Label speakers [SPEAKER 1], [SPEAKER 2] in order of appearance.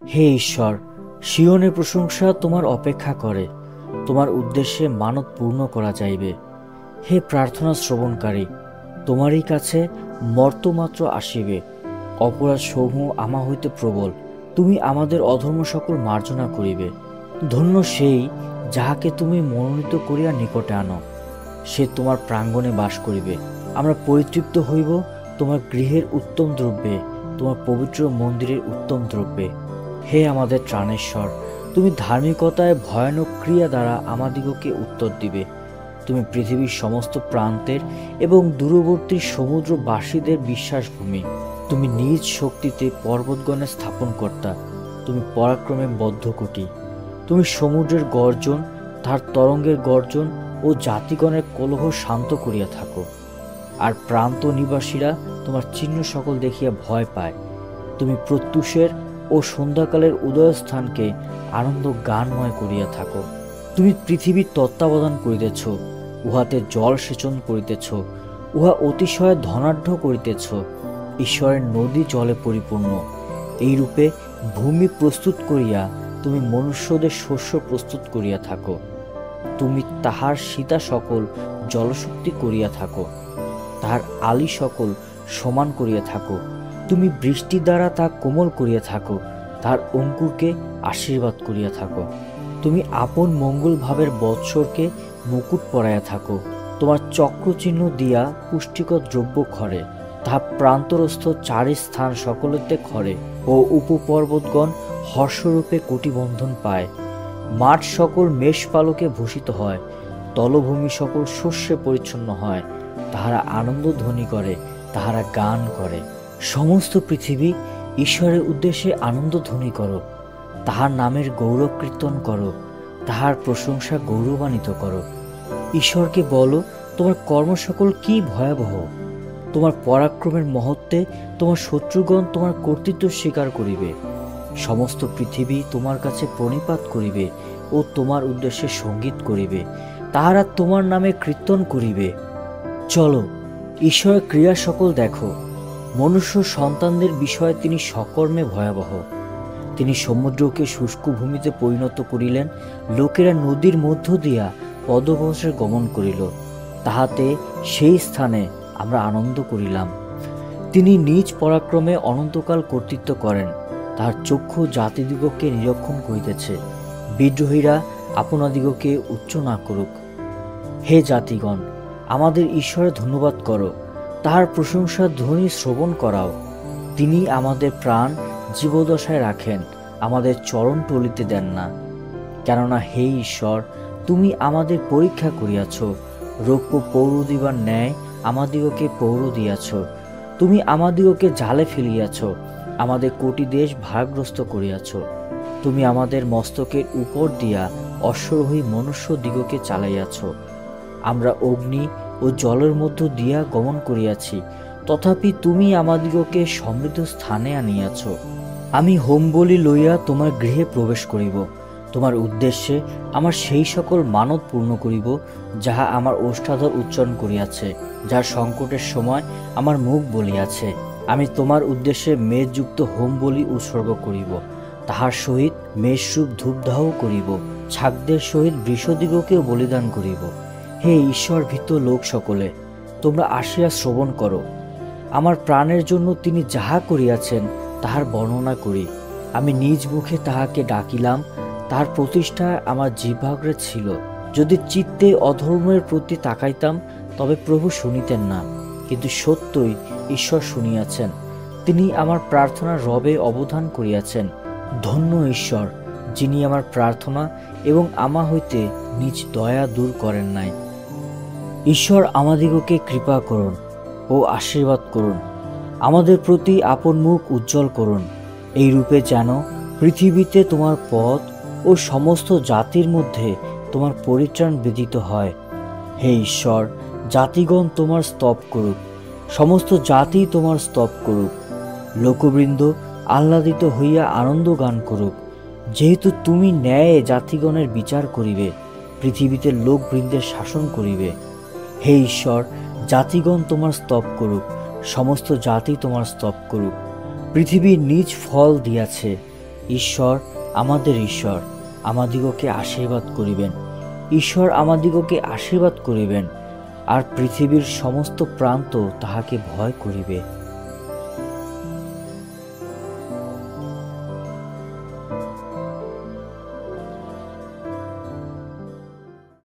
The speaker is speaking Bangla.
[SPEAKER 1] হে ঈশ্বর, সিয়নের প্রশংসা তোমার অপেক্ষা করে, তোমার উদ্দেশ্যে মানত পূর্ণ করা যাইবে। হে প্রার্থনা শ্রবণকারী, তোমারই কাছে মর্তমাত্র আসিবে। অপরাধ সমূহ আমা হইতে প্রবল, তুমি আমাদের অধর্ম সকল মার্জনা করিবে। ধন্য সেই যাহাকে তুমি মনোনীত করিয়া নিকটে আনো, সে তোমার প্রাঙ্গণে বাস করিবে। আমরা পরিতৃপ্ত হইব তোমার গৃহের উত্তম দ্রব্যে, তোমার পবিত্র মন্দিরের উত্তম দ্রব্যে। হে আমাদের ত্রাণেশ্বর, তুমি ধার্মিকতায় ভয়ানক ক্রিয়া দ্বারা আমাদিগকে উত্তর দিবে। তুমি পৃথিবীর সমস্ত প্রান্তের এবং দূরবর্তী সমুদ্রবাসীদের বিশ্বাসভূমি। তুমি নিজ শক্তিতে পর্বতগণের স্থাপনকর্তা, তুমি পরাক্রমে বদ্ধকূটি। তুমি সমুদ্রের গর্জন, তার তরঙ্গের গর্জন ও জাতিগণের কলহ শান্ত করিয়া থাকো। আর প্রান্ত নিবাসীরা তোমার চিহ্ন সকল দেখিয়া ভয় পায়। তুমি প্রত্যুষের ও সন্ধ্যাকালের উদয়স্থানকে আনন্দ গানময় করিয়া থাকো। তুমি পৃথিবীর তত্ত্বাবধান করিতেছ, উহাতে জল সেচন করিতেছ, উহা অতিশয় ধনাঢ্য করিতেছ। ঈশ্বরের নদী জলে পরিপূর্ণ। এইরূপে ভূমি প্রস্তুত করিয়া তুমি মনুষ্যদের শস্য প্রস্তুত করিয়া থাকো। তুমি তাহার সীতা সকল জলশক্তি করিয়া থাকো, তাহার আলি সকল সমান করিয়া থাকো। তুমি বৃষ্টি দ্বারা তা কোমল করিয়া থাকো, তার অঙ্কুরকে আশীর্বাদ করিয়া থাকো। তুমি আপন মঙ্গল ভাবের বৎসরকে মুকুট পরাইয়া থাকো। তোমার চক্রচিহ্ন দিয়া পুষ্টিকর দ্রব্য খরে, তাহা প্রান্তরস্থ চারি স্থান সকলেতে খরে ও উপপর্বতগণ হর্ষরূপে কোটিবন্ধন পায়। মাঠ সকল মেষপালকে ভূষিত হয়, তলভূমি সকল শস্যে পরিচ্ছন্ন হয়। তাহারা আনন্দ ধ্বনি করে, তাহারা গান করে। সমস্ত পৃথিবী ঈশ্বরের উদ্দেশ্যে আনন্দ ধ্বনি করো, তাহার নামের গৌরব কীর্তন করো, তাহার প্রশংসা গৌরবান্বিত করো। ঈশ্বরকে বলো, তোমার কর্ম সকল কি ভয়াবহ! তোমার পরাক্রমের মহত্বে তোমার শত্রুগণ তোমার কর্তৃত্ব স্বীকার করিবে। সমস্ত পৃথিবী তোমার কাছে প্রণিপাত করিবে ও তোমার উদ্দেশ্যে সঙ্গীত করিবে, তাহারা তোমার নামে কীর্তন করিবে। চলো, ঈশ্বরের ক্রিয়া সকল দেখো। মনুষ্য সন্তানদের বিষয়ে তিনি সকর্মে ভয়াবহ। তিনি সমুদ্রকে শুষ্ক ভূমিতে পরিণত করিলেন, লোকেরা নদীর মধ্য দিয়া পদবর্ষে গমন করিল, তাহাতে সেই স্থানে আমরা আনন্দ করিলাম। তিনি নিজ পরাক্রমে অনন্তকাল কর্তৃত্ব করেন, তাহার চক্ষু জাতিদিগকে নিরীক্ষণ করিতেছে। বিদ্রোহীরা আপনাদিগকে উচ্চ না করুক। হে জাতিগণ, আমাদের ঈশ্বরের ধন্যবাদ করো, তাহার প্রশংসার ধ্বনি শ্রবণ করাও। তিনি আমাদের প্রাণ জীবদশায় রাখেন, আমাদের চরণ টলিতে দেন না। কেননা হে ঈশ্বর, তুমি আমাদের পরীক্ষা করিয়াছ, রৌপ্য পৌর দিবার ন্যায় আমাদিগকে পৌর দিয়াছ। তুমি আমাদিগকে জালে ফেলিয়াছ, আমাদের কোটি দেশ ভারগ্রস্ত করিয়াছ। তুমি আমাদের মস্তকের উপর দিয়া অশ্বরোহী মনুষ্য দিগকে চালাইয়াছ। আমরা অগ্নি ও জলের মধ্য দিয়া গমন করিয়াছি, তথাপি তুমি আমাদিগকে সমৃদ্ধ স্থানে আনিয়াছ। আমি হোম বলি লইয়া তোমার গৃহে প্রবেশ করিব, তোমার উদ্দেশ্যে আমার সেই সকল মানত পূর্ণ করিব, যাহা আমার ওষ্ঠাধর উচ্চারণ করিয়াছে, যার সংকটের সময় আমার মুখ বলিয়াছে। আমি তোমার উদ্দেশ্যে মেষযুক্ত হোম বলি উৎসর্গ করিব, তাহার সহিত মেষরূপ ধূপদাহ করিব, ছাগদের সহিত বৃষদিগকেও বলিদান করিব। হে ঈশ্বর ভীত লোক সকলে, তোমরা আসিয়া শ্রবণ করো। আমার প্রাণের জন্য তিনি যাহা করিয়াছেন তাহার বর্ণনা করি। আমি নিজ মুখে তাহাকে ডাকিলাম, তাহার প্রতিষ্ঠা আমার জিহ্বাগ্রে ছিল। যদি চিত্তে অধর্মের প্রতি তাকাইতাম, তবে প্রভু শুনিতেন না, কিন্তু সত্যই ঈশ্বর শুনিয়াছেন। তিনি আমার প্রার্থনা রবে অবধান করিয়াছেন। ধন্য ঈশ্বর, যিনি আমার প্রার্থনা এবং আমা হইতে নিজ দয়া দূর করেন নাই। ঈশ্বর আমাদিগকে কৃপা করুন ও আশীর্বাদ করুন, আমাদের প্রতি আপন মুখ উজ্জ্বল করুন। এই রূপে যেন পৃথিবীতে তোমার পথ ও সমস্ত জাতির মধ্যে তোমার পরিত্রাণ বিদিত হয়। হে ঈশ্বর, জাতিগণ তোমার স্তব করুক, সমস্ত জাতি তোমার স্তব করুক। লোকবৃন্দ আহ্লাদিত হইয়া আনন্দ গান করুক, যেহেতু তুমি ন্যায়ে জাতিগণের বিচার করিবে, পৃথিবীতে লোকবৃন্দের শাসন করিবে। হে ঈশ্বর, জাতিগণ তোমার স্তব করুক, সমস্ত জাতি তোমার স্তব করুক। পৃথিবী নিজ ফল দিয়াছে, ঈশ্বর আমাদের ঈশ্বর আমাদিগকে আশীর্বাদ করিবেন। ঈশ্বর আমাদিগকে আশীর্বাদ করিবেন, আর পৃথিবীর সমস্ত প্রান্ত তাহাকে ভয় করিবে।